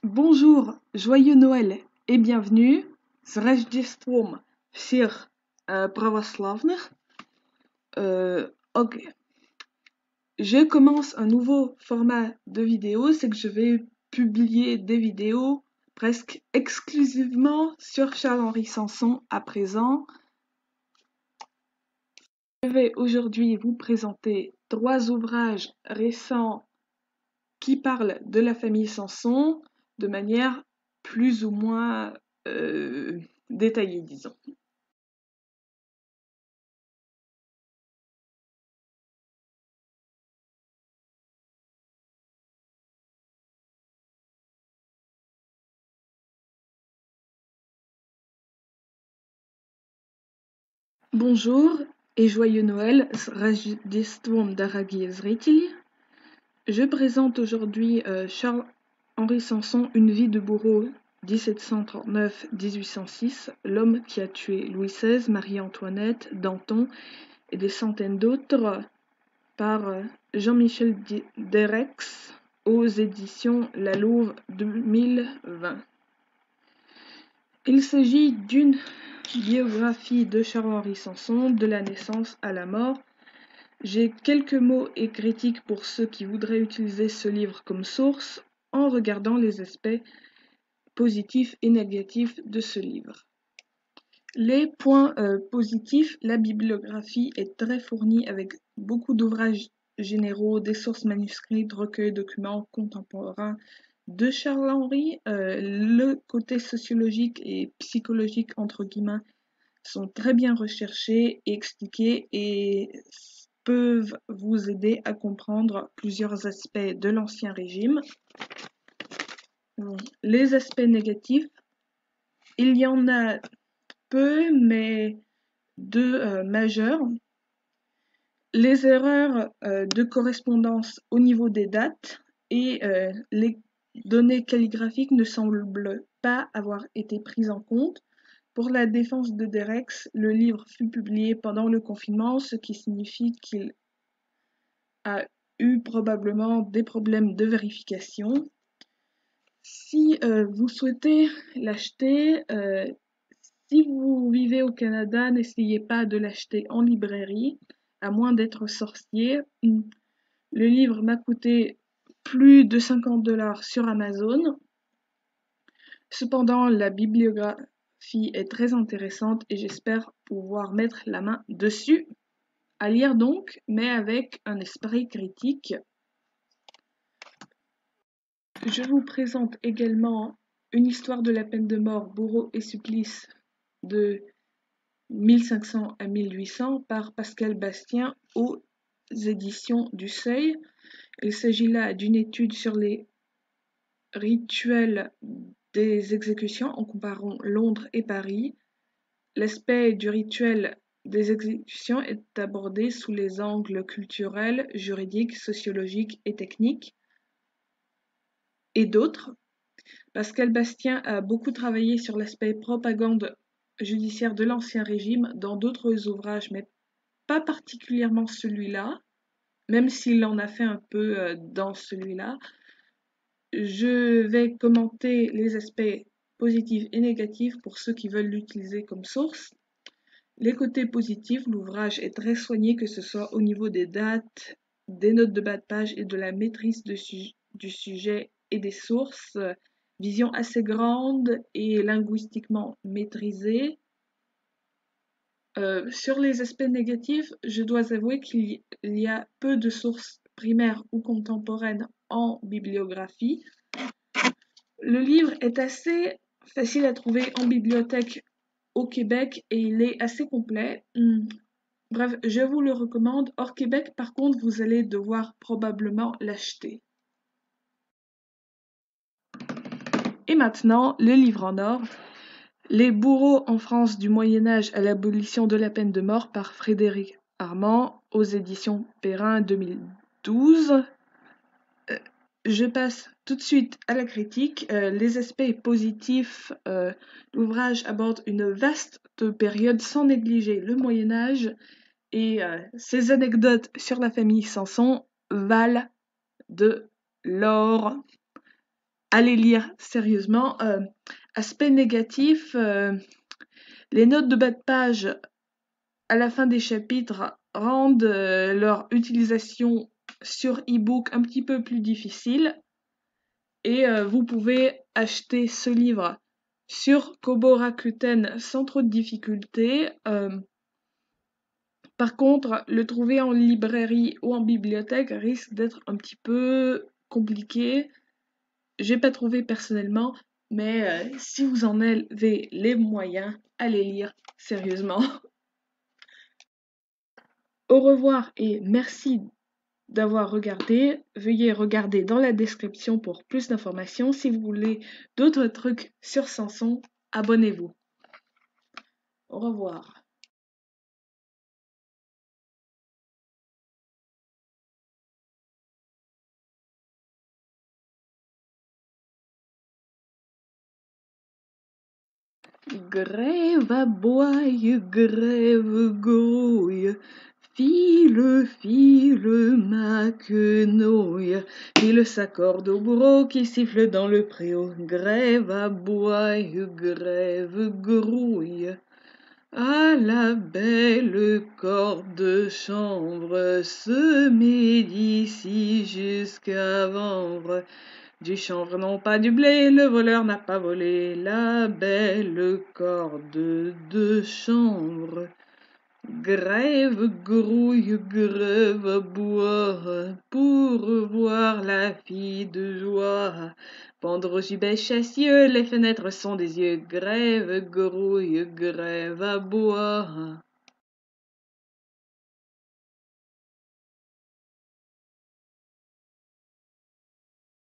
Bonjour, joyeux Noël et bienvenue с Рождеством всех православных. Ok, je commence un nouveau format de vidéo, c'est que je vais publier des vidéos presque exclusivement sur Charles-Henri Sanson à présent. Je vais aujourd'hui vous présenter 3 ouvrages récents qui parlent de la famille Sanson de manière plus ou moins détaillée, disons. Bonjour et joyeux Noël, с Рождеством, дорогие зрители. Je présente aujourd'hui Charles-Henri Sanson, Une vie de bourreau, 1739-1806, l'homme qui a tué Louis XVI, Marie-Antoinette, Danton et des centaines d'autres, par Jean-Michel Derrex, aux éditions La Louve 2020. Il s'agit d'une biographie de Charles-Henri Sanson, de la naissance à la mort. J'ai quelques mots et critiques pour ceux qui voudraient utiliser ce livre comme source en regardant les aspects positifs et négatifs de ce livre. Les points positifs, la bibliographie est très fournie avec beaucoup d'ouvrages généraux, des sources manuscrites, recueils, documents contemporains de Charles-Henri. Le côté sociologique et psychologique, entre guillemets, sont très bien recherchés et expliqués et peuvent vous aider à comprendre plusieurs aspects de l'Ancien Régime. Les aspects négatifs, il y en a peu, mais deux majeurs. Les erreurs de correspondance au niveau des dates et les données calligraphiques ne semblent pas avoir été prises en compte. Pour la défense de Derrex, le livre fut publié pendant le confinement, ce qui signifie qu'il a eu probablement des problèmes de vérification. Si vous souhaitez l'acheter, si vous vivez au Canada, n'essayez pas de l'acheter en librairie, à moins d'être sorcier. Le livre m'a coûté plus de 50$ sur Amazon. Cependant, la bibliographie est très intéressante et j'espère pouvoir mettre la main dessus. À lire donc, mais avec un esprit critique. Je vous présente également Une histoire de la peine de mort, bourreau et supplice de 1500 à 1800 par Pascal Bastien aux éditions du Seuil. Il s'agit là d'une étude sur les rituels des exécutions en comparant Londres et Paris. L'aspect du rituel des exécutions est abordé sous les angles culturels, juridiques, sociologiques et techniques, et d'autres. Pascal Bastien a beaucoup travaillé sur l'aspect propagande judiciaire de l'Ancien Régime dans d'autres ouvrages, mais pas particulièrement celui-là, même s'il en a fait un peu dans celui-là. Je vais commenter les aspects positifs et négatifs pour ceux qui veulent l'utiliser comme source. Les côtés positifs, l'ouvrage est très soigné, que ce soit au niveau des dates, des notes de bas de page et de la maîtrise du sujet et des sources. Vision assez grande et linguistiquement maîtrisée. Sur les aspects négatifs, je dois avouer qu'il y a peu de sources primaires ou contemporaines en bibliographie. Le livre est assez facile à trouver en bibliothèque au Québec et il est assez complet. Bref, je vous le recommande. Hors Québec, par contre, vous allez devoir probablement l'acheter. Et maintenant, le livre en or. Les bourreaux en France du Moyen-Âge à l'abolition de la peine de mort par Frédéric Armand aux éditions Perrin 2012. Je passe tout de suite à la critique. Les aspects positifs, l'ouvrage aborde une vaste période sans négliger le Moyen-Âge et ces anecdotes sur la famille Sanson valent de l'or. allez lire sérieusement. Aspect négatif, les notes de bas de page à la fin des chapitres rendent leur utilisation sur e-book un petit peu plus difficile. Et vous pouvez acheter ce livre sur Kobo Rakuten sans trop de difficultés. Par contre, le trouver en librairie ou en bibliothèque risque d'être un petit peu compliqué. J'ai pas trouvé personnellement, mais si vous en avez les moyens, allez lire sérieusement. Au revoir et merci d'avoir regardé. Veuillez regarder dans la description pour plus d'informations. Si vous voulez d'autres trucs sur Samson, abonnez-vous. Au revoir. Grève aboye, grève grouille, file, file, ma quenouille, file sa corde au bourreau qui siffle dans le préau. Grève aboye, grève grouille. À la belle corde de chanvre, semée d'ici jusqu'à Vanvre. Du chanvre, non pas du blé, le voleur n'a pas volé la belle corde de chanvre. Grève, grouille, grève à boire, pour voir la fille de joie. Pendre au gibet chassieux, les fenêtres sont des yeux. Grève, grouille, grève à boire.